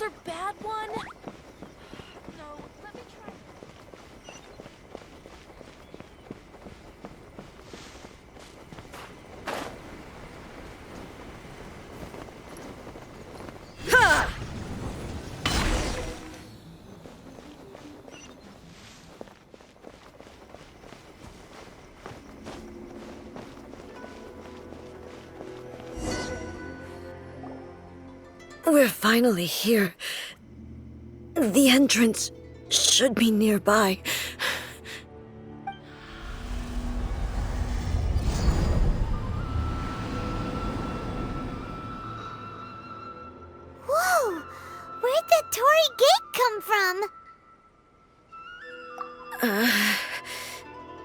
Another bad one? No, let me try. Ha! We're finally here. The entrance should be nearby. Whoa! Where'd that Torii gate come from?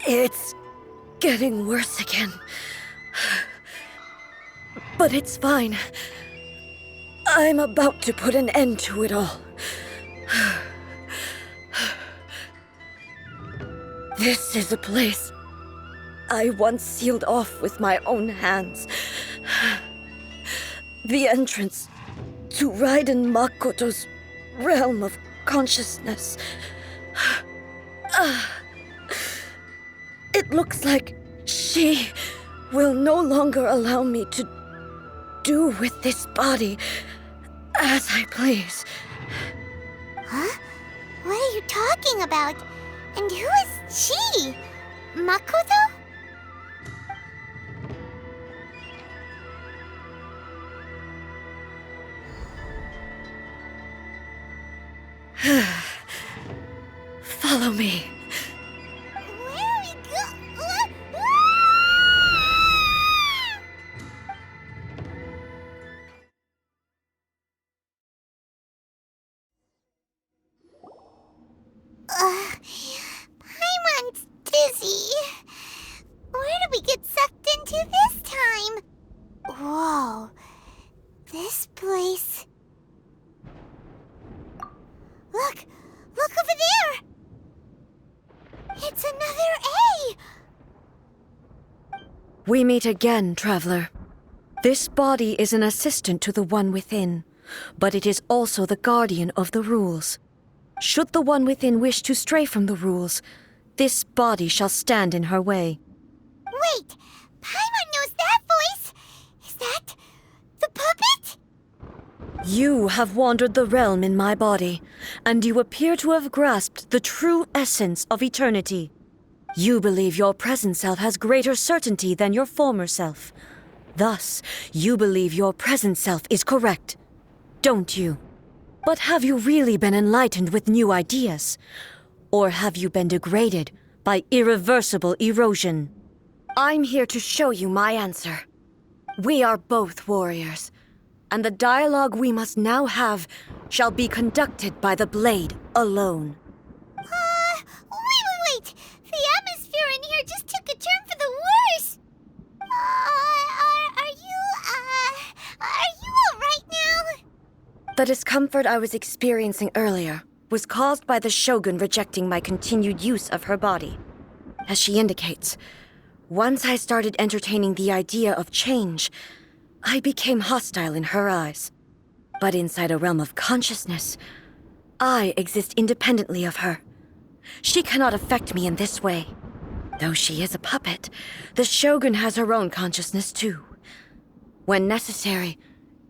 It's getting worse again. But it's fine. I'm about to put an end to it all. This is a place I once sealed off with my own hands. The entrance to Raiden Makoto's realm of consciousness. It looks like she will no longer allow me to do with this body as I please. Huh? What are you talking about? And who is she? Makoto? Follow me. Where are we Paimon's dizzy. Where did we get sucked into this time? Whoa. This place... Look! Look over there! It's another A! We meet again, traveler. This body is an assistant to the one within, but it is also the guardian of the rules. Should the one within wish to stray from the rules, this body shall stand in her way. Wait! Paimon knows that voice! Is that... the puppet? You have wandered the realm in my body, and you appear to have grasped the true essence of eternity. You believe your present self has greater certainty than your former self. Thus, you believe your present self is correct, don't you? But have you really been enlightened with new ideas? Or have you been degraded by irreversible erosion? I'm here to show you my answer. We are both warriors, and the dialogue we must now have shall be conducted by the blade alone. Wait! The atmosphere in here just took a turn for the worse! Are you alright now? The discomfort I was experiencing earlier was caused by the Shogun rejecting my continued use of her body. As she indicates, once I started entertaining the idea of change, I became hostile in her eyes. But inside a realm of consciousness, I exist independently of her. She cannot affect me in this way. Though she is a puppet, the Shogun has her own consciousness too. When necessary,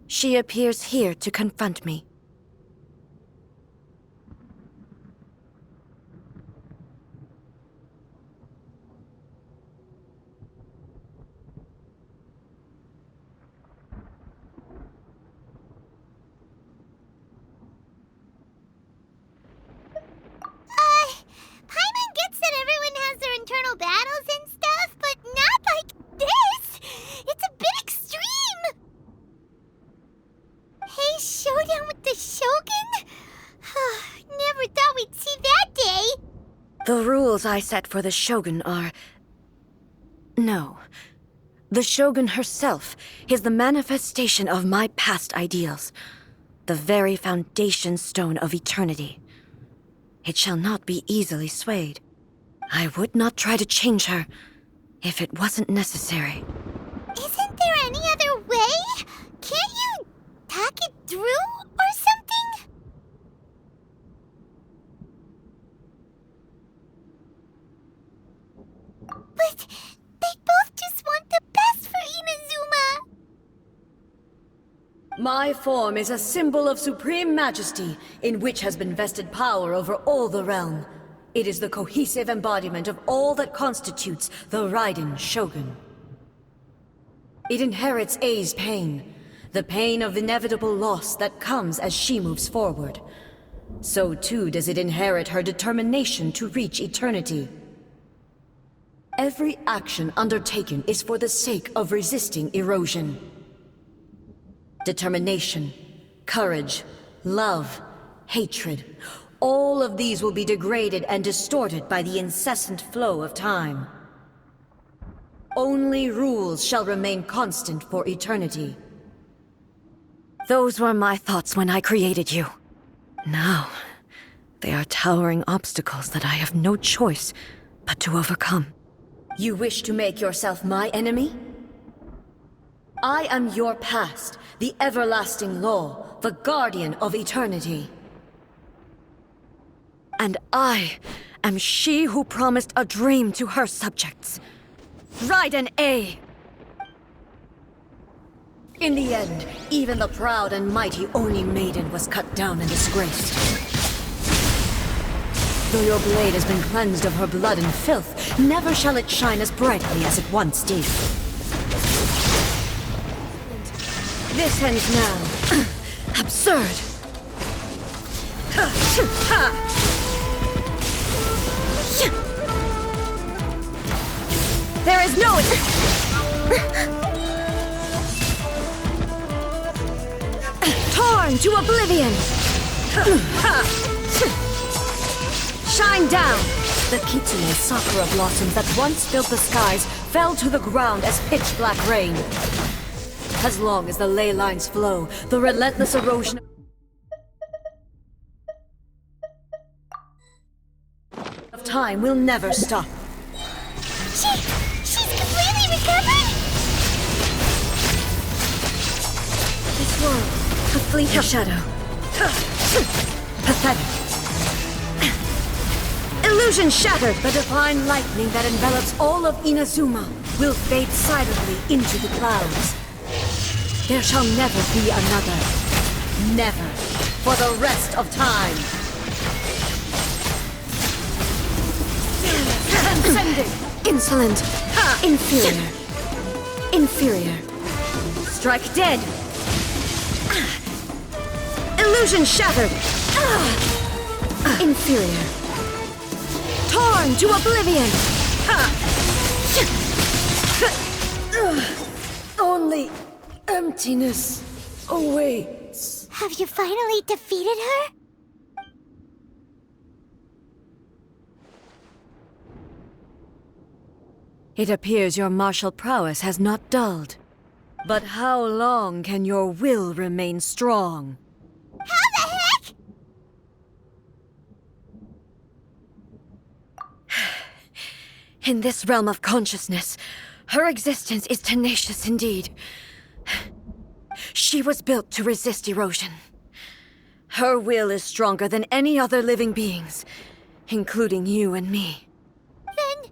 she appears here to confront me. Paimon gets that everyone has their internal battles and stuff, but not like this! It's a bit extreme! Hey, showdown with the Shogun? Never thought we'd see that day! The rules I set for the Shogun are... No. The Shogun herself is the manifestation of my past ideals. The very foundation stone of eternity. It shall not be easily swayed. I would not try to change her if it wasn't necessary. Isn't there any other way? Can't you talk it through or something? My form is a symbol of supreme majesty, in which has been vested power over all the realm. It is the cohesive embodiment of all that constitutes the Raiden Shogun. It inherits Ei's pain, the pain of inevitable loss that comes as she moves forward. So too does it inherit her determination to reach eternity. Every action undertaken is for the sake of resisting erosion. Determination, courage, love, hatred, all of these will be degraded and distorted by the incessant flow of time. Only rules shall remain constant for eternity. Those were my thoughts when I created you. Now, they are towering obstacles that I have no choice but to overcome. You wish to make yourself my enemy? I am your past, the everlasting law, the guardian of eternity. And I am she who promised a dream to her subjects. Raiden A. In the end, even the proud and mighty Oni Maiden was cut down and disgraced. Though your blade has been cleansed of her blood and filth, never shall it shine as brightly as it once did. This ends now. Absurd! There is no... Torn to oblivion! Shine down! The kitsune sakura blossoms that once filled the skies fell to the ground as pitch-black rain. As long as the ley lines flow, the relentless erosion of time will never stop. She's completely recovered? This world, a fleeting shadow. Pathetic. Illusion shattered! The divine lightning that envelops all of Inazuma will fade silently into the clouds. There shall never be another. Never. For the rest of time. Transcending. Insolent. Inferior. Inferior. Strike dead. Illusion shattered. Inferior. Torn to oblivion. Only emptiness awaits. Have you finally defeated her? It appears your martial prowess has not dulled. But how long can your will remain strong? How the heck? In this realm of consciousness, her existence is tenacious indeed. She was built to resist erosion. Her will is stronger than any other living being's, including you and me. Then,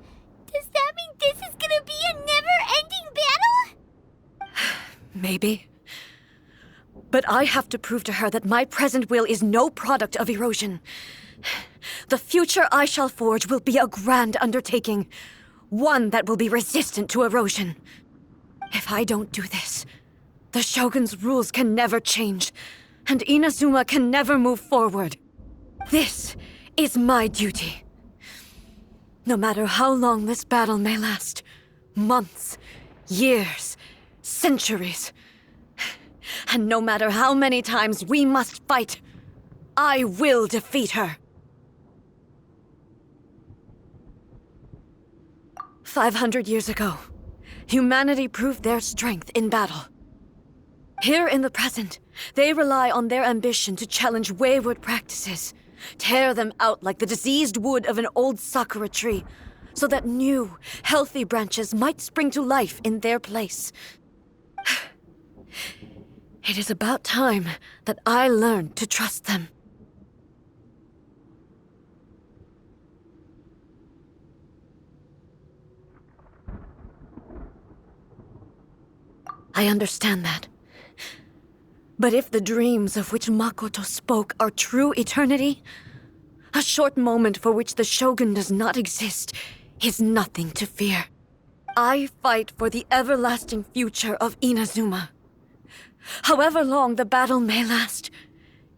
does that mean this is gonna be a never-ending battle? Maybe. But I have to prove to her that my present will is no product of erosion. The future I shall forge will be a grand undertaking, one that will be resistant to erosion. If I don't do this, the Shogun's rules can never change, and Inazuma can never move forward. This is my duty. No matter how long this battle may last, months, years, centuries, and no matter how many times we must fight, I will defeat her. 500 years ago, humanity proved their strength in battle. Here in the present, they rely on their ambition to challenge wayward practices, tear them out like the diseased wood of an old sakura tree, so that new, healthy branches might spring to life in their place. It is about time that I learned to trust them. I understand that. But if the dreams of which Makoto spoke are true eternity, a short moment for which the Shogun does not exist is nothing to fear. I fight for the everlasting future of Inazuma. However long the battle may last,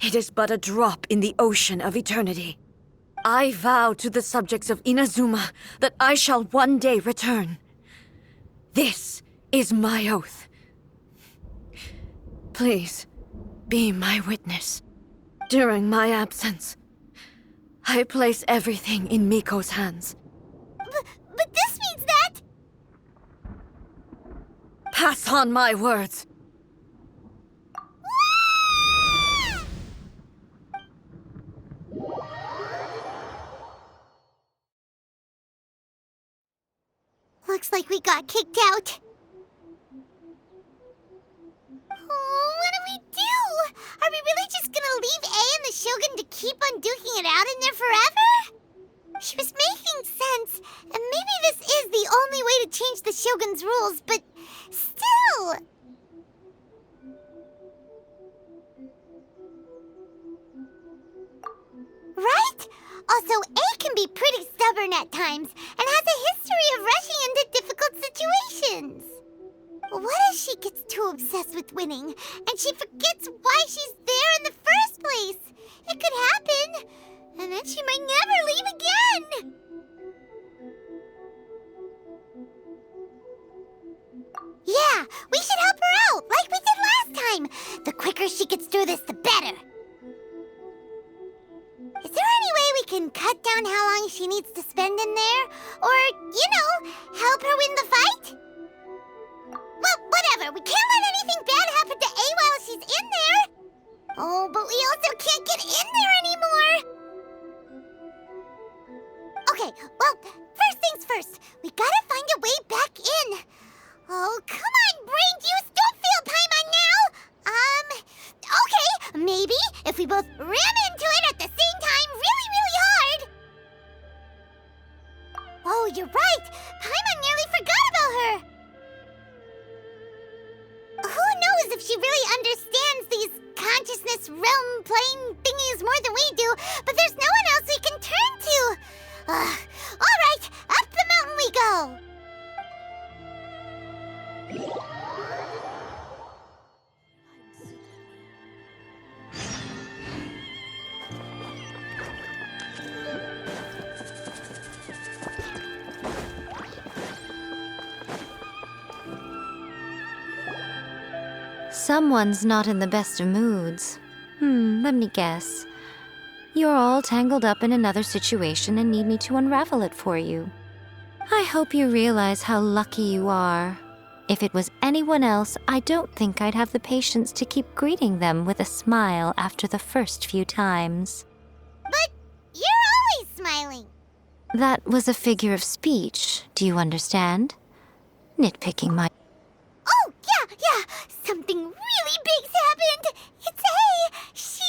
it is but a drop in the ocean of eternity. I vow to the subjects of Inazuma that I shall one day return. This is my oath. Please, be my witness. During my absence, I place everything in Miko's hands. But this means that... Pass on my words. Looks like we got kicked out. Oh, what do we do? Are we really just gonna leave A and the Shogun to keep on duking it out in there forever? She was making sense, and maybe this is the only way to change the Shogun's rules, but still... Right? Also, A can be pretty stubborn at times, and has a history of rushing into difficult situations. What if she gets too obsessed with winning, and she forgets why she's there in the first place? It could happen, and then she might never leave again. Yeah, we should help her out, like we did last time. The quicker she gets through this, the better. Is there any way we can cut down how long she needs to spend in there? Or, help her win the fight? Well, whatever. We can't let anything bad happen to A while she's in there. Oh, but we also can't get in there anymore. Okay, well, first things first. We gotta find a way back in. Oh, come on, brain juice. Don't feel Paimon now. Okay, maybe if we both ram into it at the same time really, really hard. Oh, you're right. Paimon nearly forgot about her. Who knows if she really understands these consciousness realm plane thingies more than we do, but there's no one else we can turn to. All right, up the mountain we go. Someone's not in the best of moods. Let me guess. You're all tangled up in another situation and need me to unravel it for you. I hope you realize how lucky you are. If it was anyone else, I don't think I'd have the patience to keep greeting them with a smile after the first few times. But you're always smiling. That was a figure of speech, do you understand? Nitpicking my... Oh, yeah. Something really big's happened. It's A. She...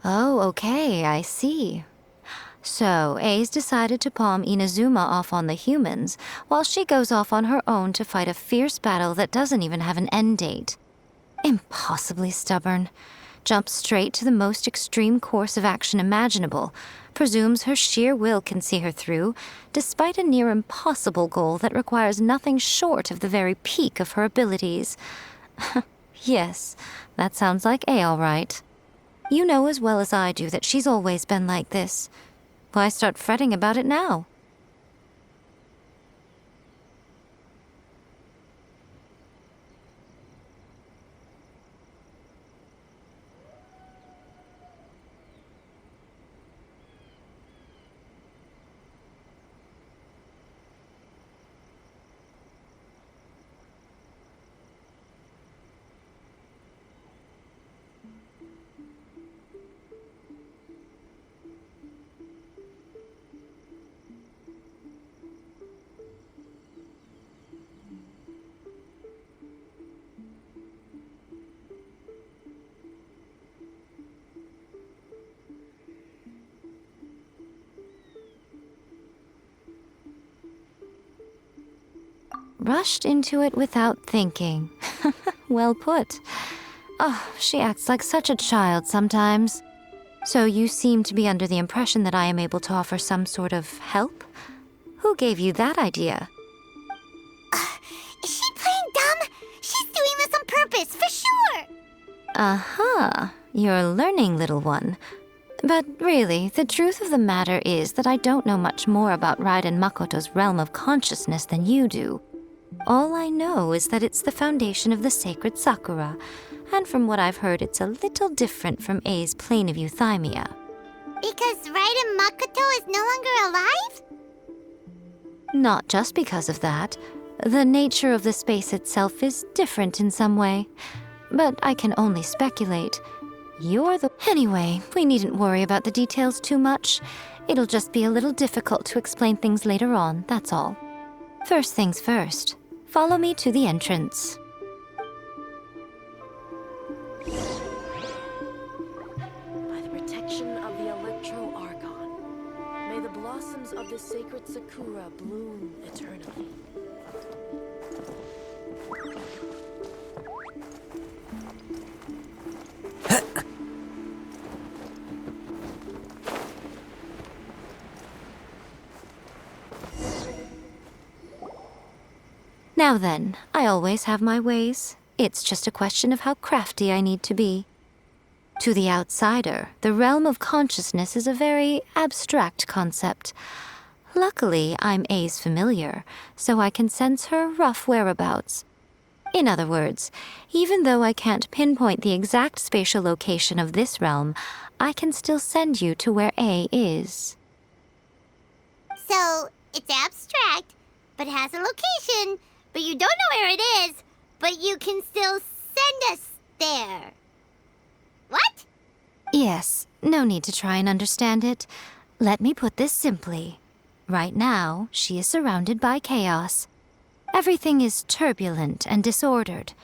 Oh, okay, I see. So, A's decided to palm Inazuma off on the humans, while she goes off on her own to fight a fierce battle that doesn't even have an end date. Impossibly stubborn. Jumps straight to the most extreme course of action imaginable, presumes her sheer will can see her through, despite a near impossible goal that requires nothing short of the very peak of her abilities. Yes, that sounds like A all right. You know as well as I do that she's always been like this. Why start fretting about it now? Rushed into it without thinking. Well put. Oh, she acts like such a child sometimes. So you seem to be under the impression that I am able to offer some sort of help? Who gave you that idea? Is she playing dumb? She's doing this on purpose, for sure! Uh-huh. You're learning, little one. But really, the truth of the matter is that I don't know much more about Raiden Makoto's realm of consciousness than you do. All I know is that it's the foundation of the sacred Sakura, and from what I've heard, it's a little different from A's plane of euthymia. Because Raiden Makoto is no longer alive? Not just because of that. The nature of the space itself is different in some way. But I can only speculate. Anyway, we needn't worry about the details too much. It'll just be a little difficult to explain things later on, that's all. First things first. Follow me to the entrance. By the protection of the Electro-Archon, may the blossoms of the sacred Sakura bloom eternally. Now then, I always have my ways. It's just a question of how crafty I need to be. To the outsider, the realm of consciousness is a very abstract concept. Luckily, I'm A's familiar, so I can sense her rough whereabouts. In other words, even though I can't pinpoint the exact spatial location of this realm, I can still send you to where A is. So, it's abstract, but it has a location, but you don't know where it is, but you can still send us there. What? Yes, no need to try and understand it. Let me put this simply. Right now, she is surrounded by chaos. Everything is turbulent and disordered.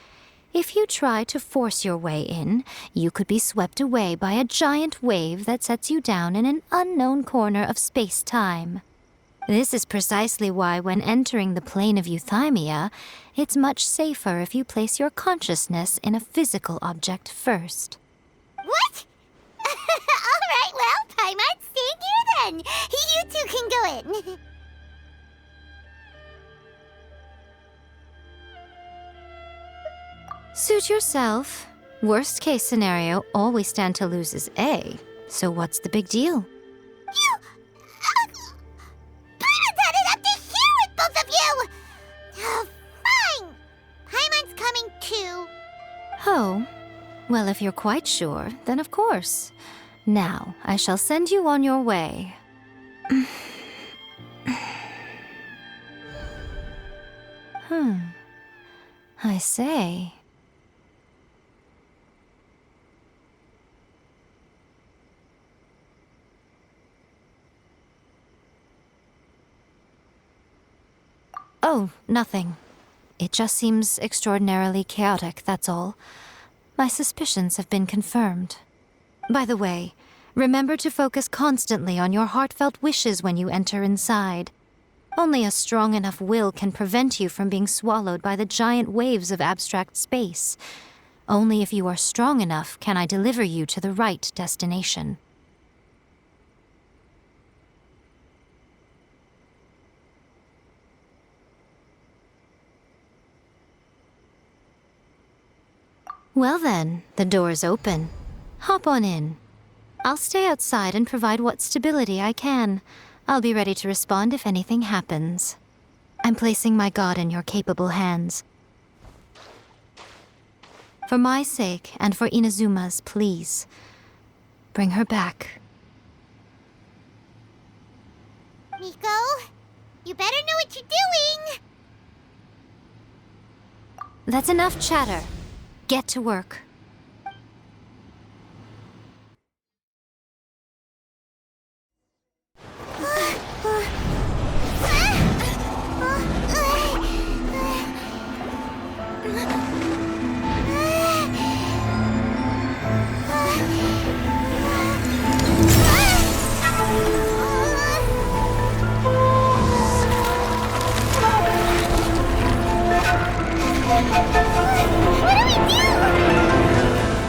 If you try to force your way in, you could be swept away by a giant wave that sets you down in an unknown corner of space-time. This is precisely why when entering the plane of euthymia, it's much safer if you place your consciousness in a physical object first. What? All right, well, Paimon's staying here then. You two can go in. Suit yourself. Worst case scenario, all we stand to lose is A. So what's the big deal? You... Paimon's had it up to here with both of you! Oh, fine. Paimon's coming too. Oh, well, if you're quite sure, then of course. Now, I shall send you on your way. I say. Oh, nothing. It just seems extraordinarily chaotic, that's all. My suspicions have been confirmed. By the way, remember to focus constantly on your heartfelt wishes when you enter inside. Only a strong enough will can prevent you from being swallowed by the giant waves of abstract space. Only if you are strong enough can I deliver you to the right destination. Well then, the door's open. Hop on in. I'll stay outside and provide what stability I can. I'll be ready to respond if anything happens. I'm placing my god in your capable hands. For my sake and for Inazuma's, please. Bring her back. Miko, you better know what you're doing! That's enough chatter. Get to work.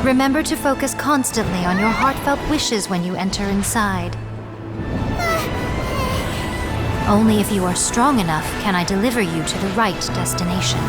Remember to focus constantly on your heartfelt wishes when you enter inside. Only if you are strong enough can I deliver you to the right destination.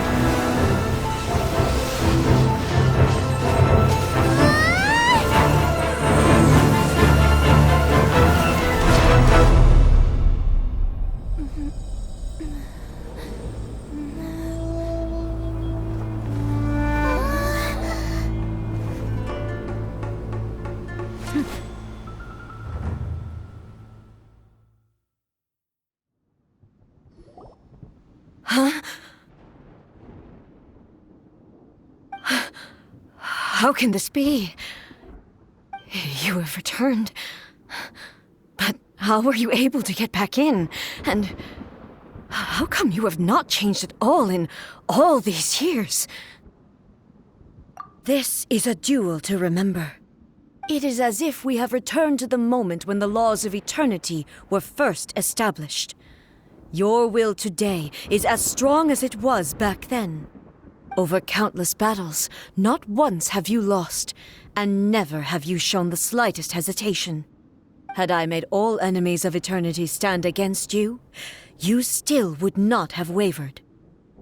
How can this be? You have returned. But how were you able to get back in? And how come you have not changed at all in all these years? This is a duel to remember. It is as if we have returned to the moment when the laws of eternity were first established. Your will today is as strong as it was back then. Over countless battles, not once have you lost, and never have you shown the slightest hesitation. Had I made all enemies of eternity stand against you, you still would not have wavered.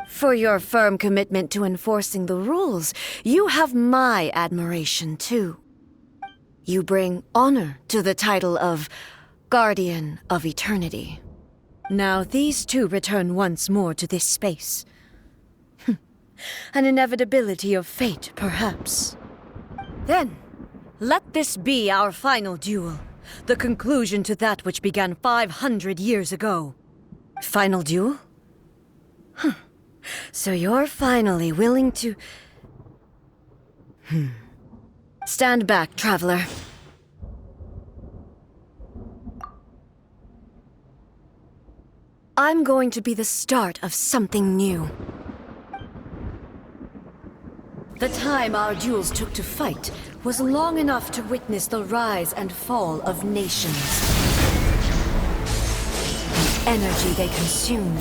For your firm commitment to enforcing the rules, you have my admiration too. You bring honor to the title of Guardian of Eternity. Now these two return once more to this space. An inevitability of fate, perhaps. Then, let this be our final duel, the conclusion to that which began 500 years ago. Final duel? So you're finally willing to... Stand back, traveler. I'm going to be the start of something new. The time our duels took to fight was long enough to witness the rise and fall of nations. The energy they consumed,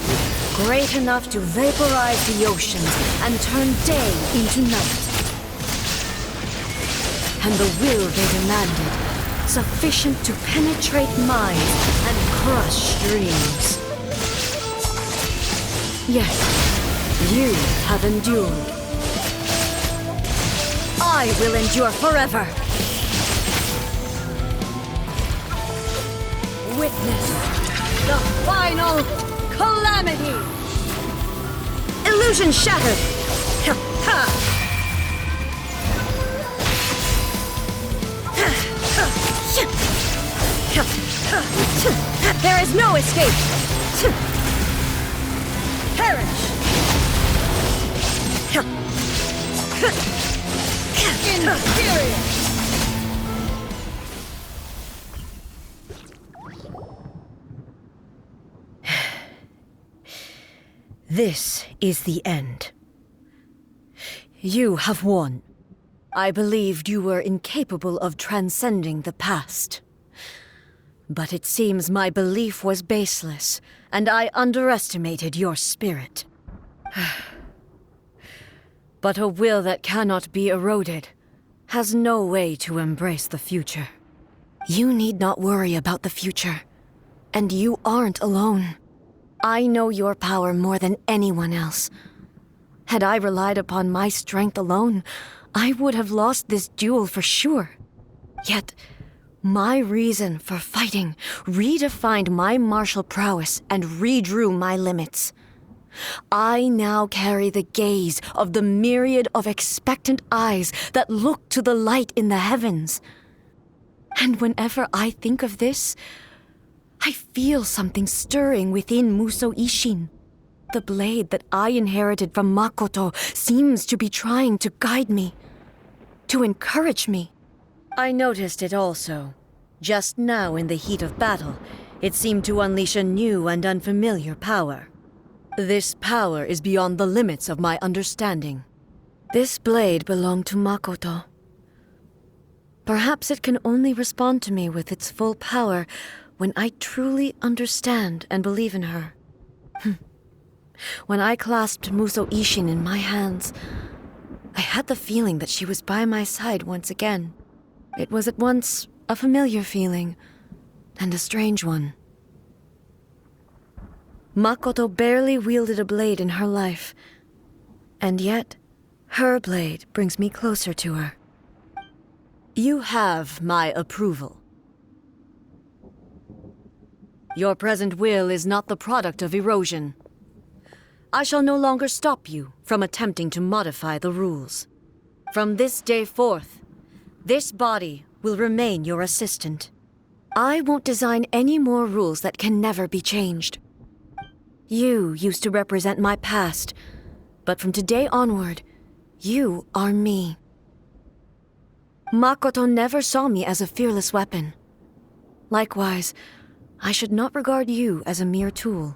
great enough to vaporize the oceans and turn day into night. And the will they demanded, sufficient to penetrate minds and crush dreams. Yet, you have endured. I will endure forever. Witness the final calamity. Illusion shattered. There is no escape. Perish. Inferior! This is the end. You have won. I believed you were incapable of transcending the past. But it seems my belief was baseless, and I underestimated your spirit. But a will that cannot be eroded has no way to embrace the future. You need not worry about the future, and you aren't alone. I know your power more than anyone else. Had I relied upon my strength alone, I would have lost this duel for sure. Yet, my reason for fighting redefined my martial prowess and redrew my limits. I now carry the gaze of the myriad of expectant eyes that look to the light in the heavens. And whenever I think of this, I feel something stirring within Muso Ishin. The blade that I inherited from Makoto seems to be trying to guide me, to encourage me. I noticed it also. Just now in the heat of battle, it seemed to unleash a new and unfamiliar power. This power is beyond the limits of my understanding. This blade belonged to Makoto. Perhaps it can only respond to me with its full power when I truly understand and believe in her. When I clasped Muso Ishin in my hands, I had the feeling that she was by my side once again. It was at once a familiar feeling and a strange one. Makoto barely wielded a blade in her life, and yet her blade brings me closer to her. You have my approval. Your present will is not the product of erosion. I shall no longer stop you from attempting to modify the rules. From this day forth, this body will remain your assistant. I won't design any more rules that can never be changed. You used to represent my past, but from today onward, you are me. Makoto never saw me as a fearless weapon. Likewise, I should not regard you as a mere tool.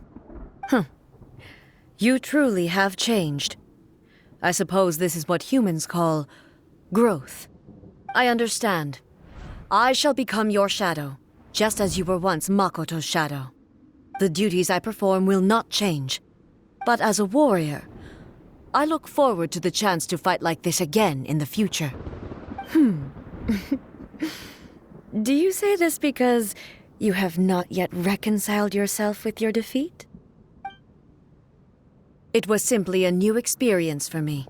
You truly have changed. I suppose this is what humans call growth. I understand. I shall become your shadow, just as you were once Makoto's shadow. The duties I perform will not change. But as a warrior, I look forward to the chance to fight like this again in the future. Do you say this because you have not yet reconciled yourself with your defeat? It was simply a new experience for me.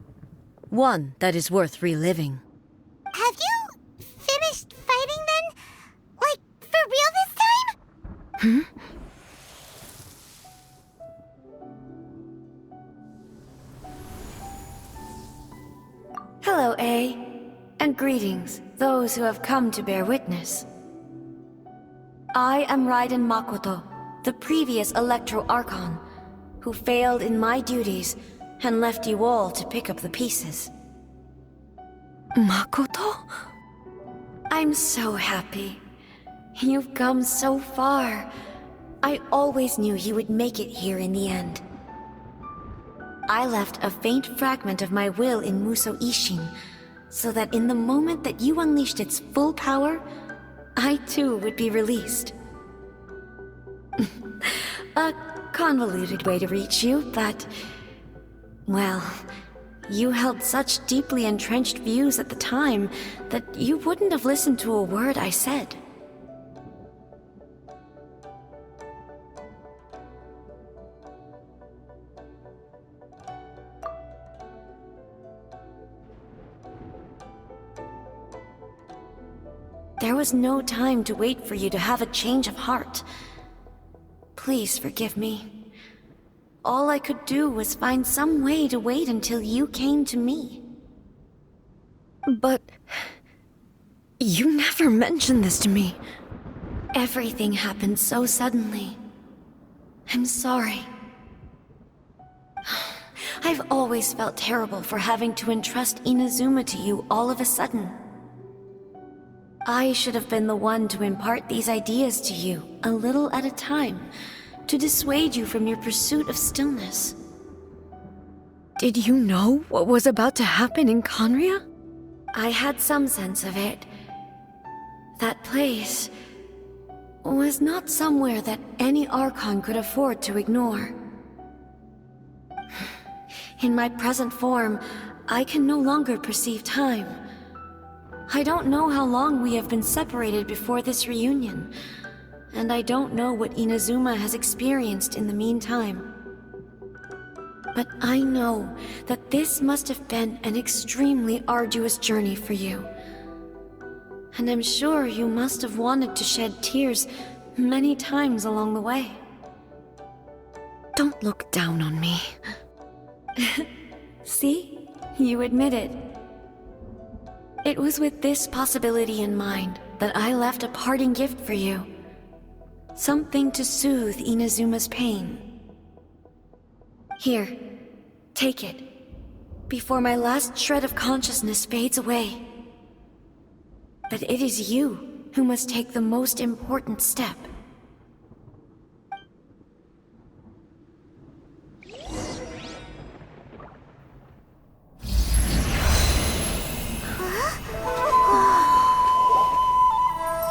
One that is worth reliving. Have you finished fighting then? Like, for real this time? Hello, A. And greetings, those who have come to bear witness. I am Raiden Makoto, the previous Electro Archon, who failed in my duties and left you all to pick up the pieces. Makoto? I'm so happy. You've come so far. I always knew you would make it here in the end. I left a faint fragment of my will in Muso Ishin, so that in the moment that you unleashed its full power, I too would be released. A convoluted way to reach you, but... well, you held such deeply entrenched views at the time that you wouldn't have listened to a word I said. There was no time to wait for you to have a change of heart. Please forgive me. All I could do was find some way to wait until you came to me. But... you never mentioned this to me. Everything happened so suddenly. I'm sorry. I've always felt terrible for having to entrust Inazuma to you all of a sudden. I should have been the one to impart these ideas to you, a little at a time, to dissuade you from your pursuit of stillness. Did you know what was about to happen in Conria? I had some sense of it. That place was not somewhere that any Archon could afford to ignore. In my present form, I can no longer perceive time. I don't know how long we have been separated before this reunion, and I don't know what Inazuma has experienced in the meantime. But I know that this must have been an extremely arduous journey for you. And I'm sure you must have wanted to shed tears many times along the way. Don't look down on me. See? You admit it. It was with this possibility in mind that I left a parting gift for you. Something to soothe Inazuma's pain. Here, take it, before my last shred of consciousness fades away. But it is you who must take the most important step.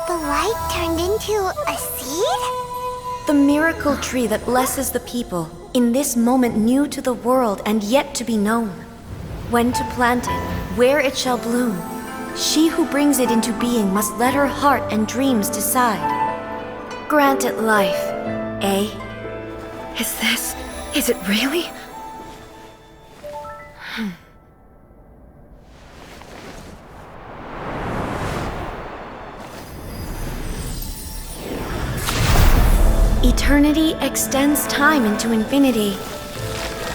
The light turned into a seed? The miracle tree that blesses the people in this moment new to the world and yet to be known. When to plant it, where it shall bloom, she who brings it into being must let her heart and dreams decide. Grant it life, eh? Is it really? Eternity extends time into infinity.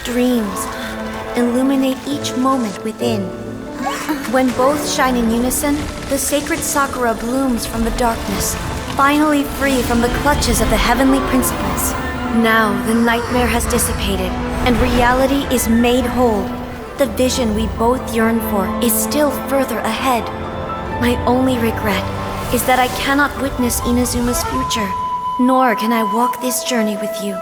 Dreams illuminate each moment within. When both shine in unison, the sacred Sakura blooms from the darkness, finally free from the clutches of the heavenly principles. Now the nightmare has dissipated, and reality is made whole. The vision we both yearn for is still further ahead. My only regret is that I cannot witness Inazuma's future, nor can I walk this journey with you.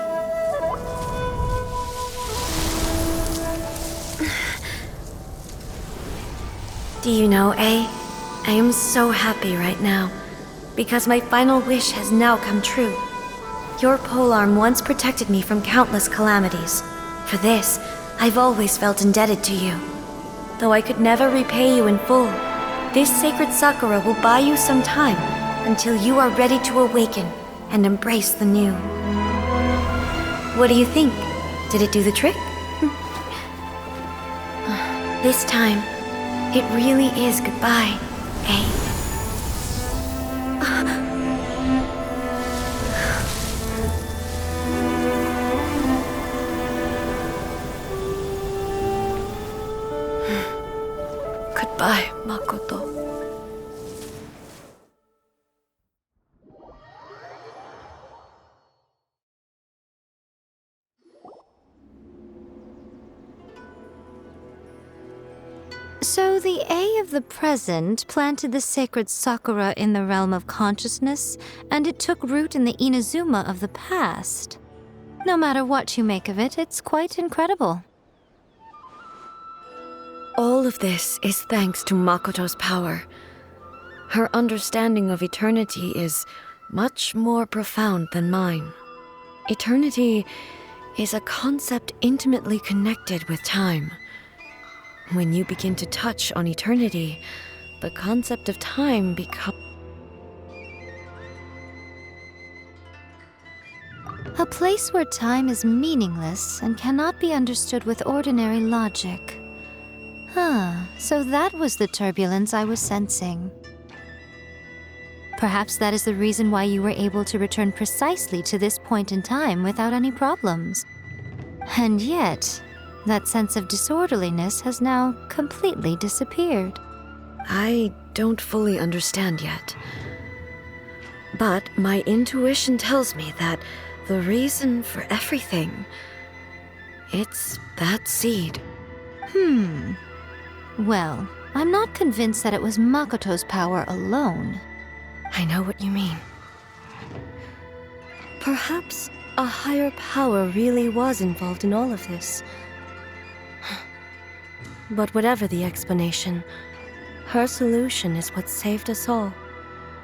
Do you know, I am so happy right now, because my final wish has now come true. Your polearm once protected me from countless calamities. For this, I've always felt indebted to you. Though I could never repay you in full, this sacred Sakura will buy you some time until you are ready to awaken and embrace the new. What do you think? Did it do the trick? This time, it really is goodbye, eh? Goodbye, Makoto. So the A of the present planted the sacred Sakura in the realm of consciousness, and it took root in the Inazuma of the past. No matter what you make of it, it's quite incredible. All of this is thanks to Makoto's power. Her understanding of eternity is much more profound than mine. Eternity is a concept intimately connected with time. When you begin to touch on eternity, the concept of time becomes... A place where time is meaningless and cannot be understood with ordinary logic. So that was the turbulence I was sensing. Perhaps that is the reason why you were able to return precisely to this point in time without any problems. And yet, that sense of disorderliness has now completely disappeared. I don't fully understand yet. But my intuition tells me that the reason for everything, it's that seed. Well, I'm not convinced that it was Makoto's power alone. I know what you mean. Perhaps a higher power really was involved in all of this. But whatever the explanation, her solution is what saved us all.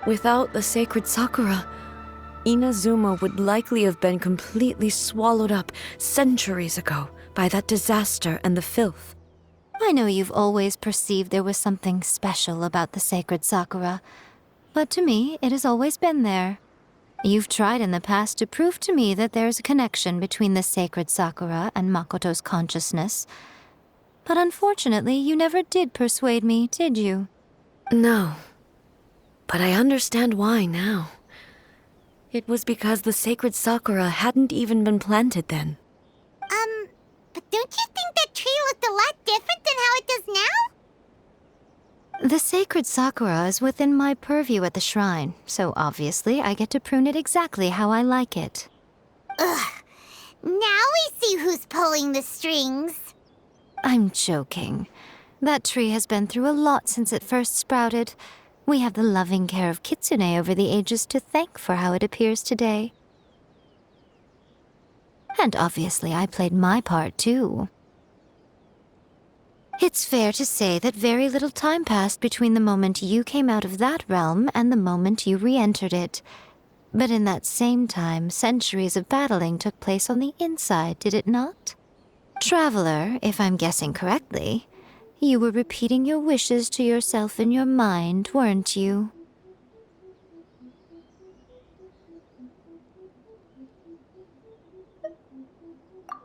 Without the sacred Sakura, Inazuma would likely have been completely swallowed up centuries ago by that disaster and the filth. I know you've always perceived there was something special about the sacred Sakura, but to me, it has always been there. You've tried in the past to prove to me that there's a connection between the sacred Sakura and Makoto's consciousness, but unfortunately, you never did persuade me, did you? No, but I understand why now. It was because the sacred Sakura hadn't even been planted then. But don't you think that tree looked a lot different than how it does now? The sacred Sakura is within my purview at the shrine, so obviously I get to prune it exactly how I like it. Ugh. Now we see who's pulling the strings. I'm joking. That tree has been through a lot since it first sprouted. We have the loving care of Kitsune over the ages to thank for how it appears today. And obviously I played my part too. It's fair to say that very little time passed between the moment you came out of that realm and the moment you re-entered it. But in that same time, centuries of battling took place on the inside, did it not? Traveler, if I'm guessing correctly, you were repeating your wishes to yourself in your mind, weren't you?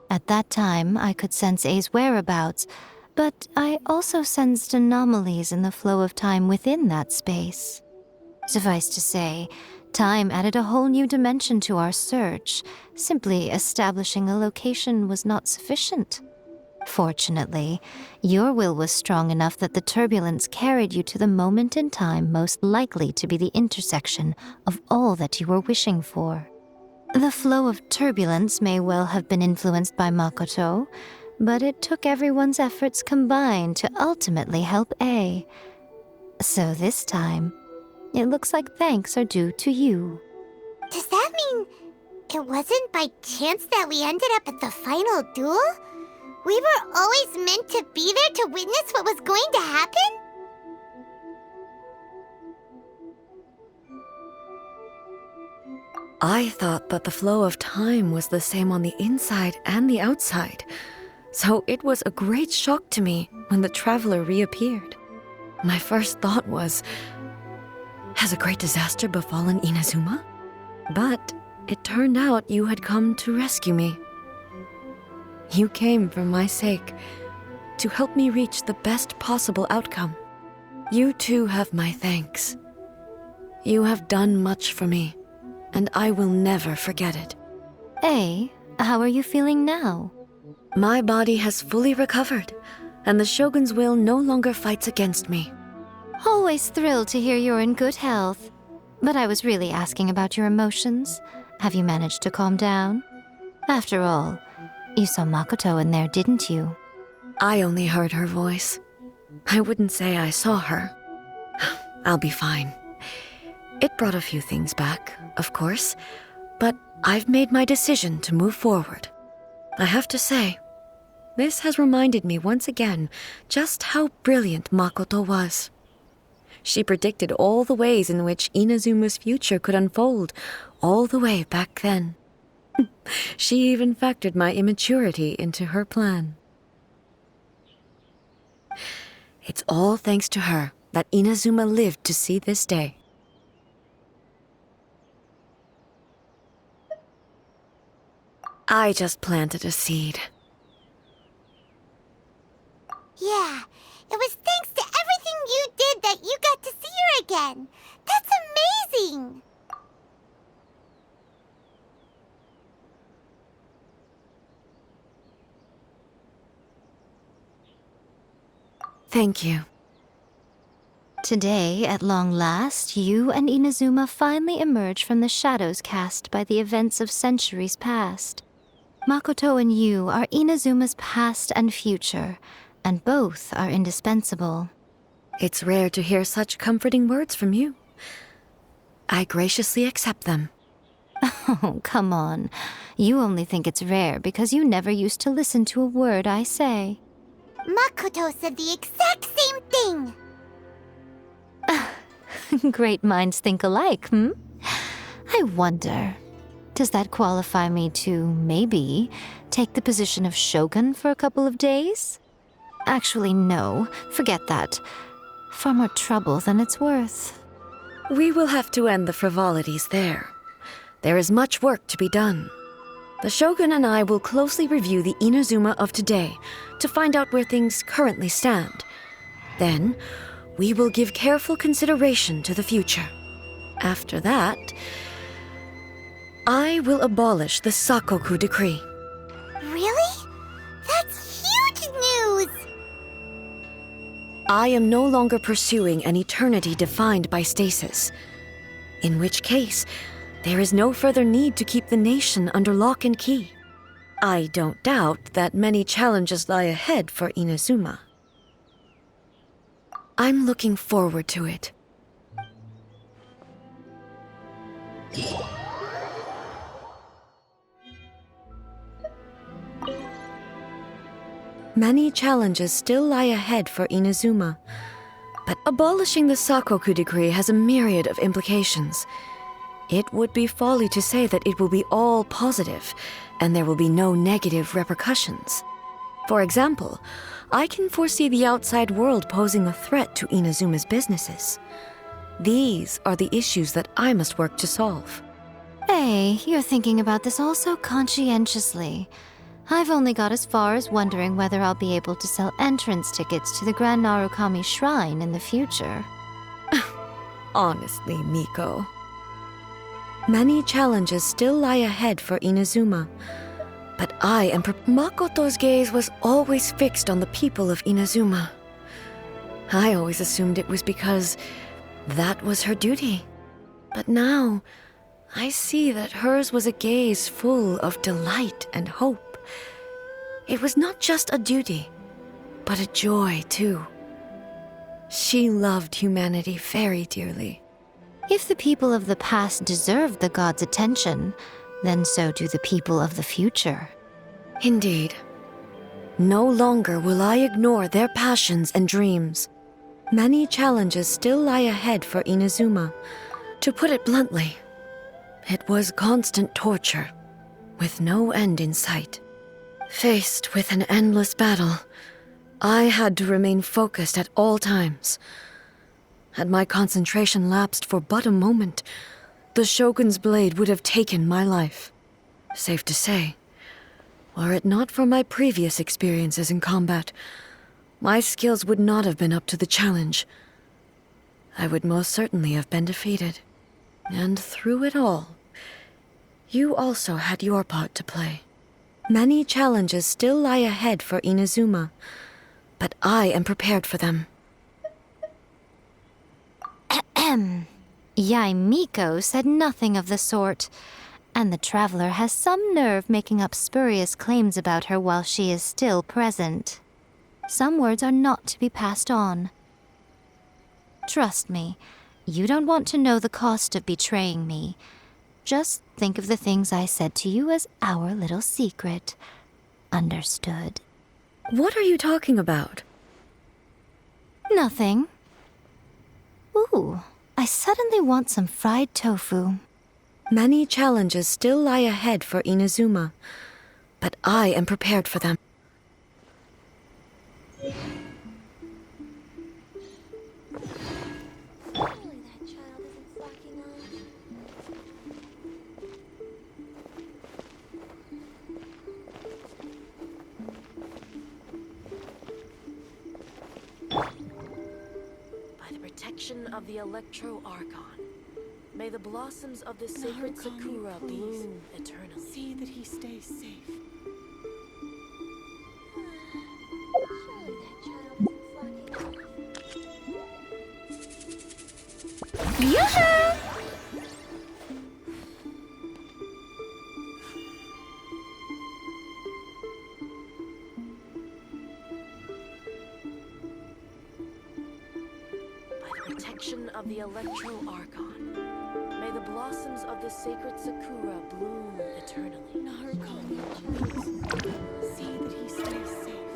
At that time, I could sense A's whereabouts, but I also sensed anomalies in the flow of time within that space. Suffice to say, time added a whole new dimension to our search. Simply establishing a location was not sufficient. Fortunately, your will was strong enough that the turbulence carried you to the moment in time most likely to be the intersection of all that you were wishing for. The flow of turbulence may well have been influenced by Makoto, but it took everyone's efforts combined to ultimately help A. So this time, it looks like thanks are due to you. Does that mean it wasn't by chance that we ended up at the final duel? We were always meant to be there to witness what was going to happen? I thought that the flow of time was the same on the inside and the outside, so it was a great shock to me when the traveler reappeared. My first thought was, has a great disaster befallen Inazuma? But it turned out you had come to rescue me. You came for my sake, to help me reach the best possible outcome. You too have my thanks. You have done much for me, and I will never forget it. A, how are you feeling now? My body has fully recovered, and the Shogun's will no longer fights against me. Always thrilled to hear you're in good health. But I was really asking about your emotions. Have you managed to calm down? After all, you saw Makoto in there, didn't you? I only heard her voice. I wouldn't say I saw her. I'll be fine. It brought a few things back, of course, but I've made my decision to move forward. I have to say, this has reminded me once again just how brilliant Makoto was. She predicted all the ways in which Inazuma's future could unfold, all the way back then. She even factored my immaturity into her plan. It's all thanks to her that Inazuma lived to see this day. I just planted a seed. Yeah, it was thanks to everything you did that you got to see her again. That's amazing! Thank you. Today, at long last, you and Inazuma finally emerge from the shadows cast by the events of centuries past. Makoto and you are Inazuma's past and future, and both are indispensable. It's rare to hear such comforting words from you. I graciously accept them. Oh, come on. You only think it's rare because you never used to listen to a word I say. Makoto said the exact same thing! Great minds think alike, hmm? I wonder, does that qualify me to, maybe, take the position of Shogun for a couple of days? Actually, no. Forget that. Far more trouble than it's worth. We will have to end the frivolities there. There is much work to be done. The Shogun and I will closely review the Inazuma of today to find out where things currently stand. Then, we will give careful consideration to the future. After that, I will abolish the Sakoku decree. Really? That's huge news! I am no longer pursuing an eternity defined by stasis. In which case, there is no further need to keep the nation under lock and key. I don't doubt that many challenges lie ahead for Inazuma. I'm looking forward to it. Many challenges still lie ahead for Inazuma, but abolishing the Sakoku decree has a myriad of implications. It would be folly to say that it will be all positive and there will be no negative repercussions. For example, I can foresee the outside world posing a threat to Inazuma's businesses. These are the issues that I must work to solve. Hey, you're thinking about this all so conscientiously. I've only got as far as wondering whether I'll be able to sell entrance tickets to the Grand Narukami Shrine in the future. Honestly, Miko. Many challenges still lie ahead for Inazuma. But I am Makoto's gaze was always fixed on the people of Inazuma. I always assumed it was because that was her duty. But now, I see that hers was a gaze full of delight and hope. It was not just a duty, but a joy too. She loved humanity very dearly. If the people of the past deserve the god's attention, then so do the people of the future. Indeed. No longer will I ignore their passions and dreams. Many challenges still lie ahead for Inazuma. To put it bluntly, it was constant torture, with no end in sight. Faced with an endless battle, I had to remain focused at all times. Had my concentration lapsed for but a moment, the Shogun's blade would have taken my life. Safe to say, were it not for my previous experiences in combat, my skills would not have been up to the challenge. I would most certainly have been defeated. And through it all, you also had your part to play. Many challenges still lie ahead for Inazuma, but I am prepared for them. Yai Miko said nothing of the sort, and the traveler has some nerve making up spurious claims about her while she is still present. Some words are not to be passed on. Trust me, you don't want to know the cost of betraying me. Just think of the things I said to you as our little secret. Understood? What are you talking about? Nothing. Ooh, I suddenly want some fried tofu. Many challenges still lie ahead for Inazuma, but I am prepared for them. Surely that child isn't slacking on. By the protection of the Electro Archon, may the blossoms of the sacred Sakura bloom eternally. See that he stays safe. Surely that child isn't slacking on. By the protection of the Electro Archon, may the blossoms of the sacred Sakura bloom eternally. Narukami, please. See that he stays safe.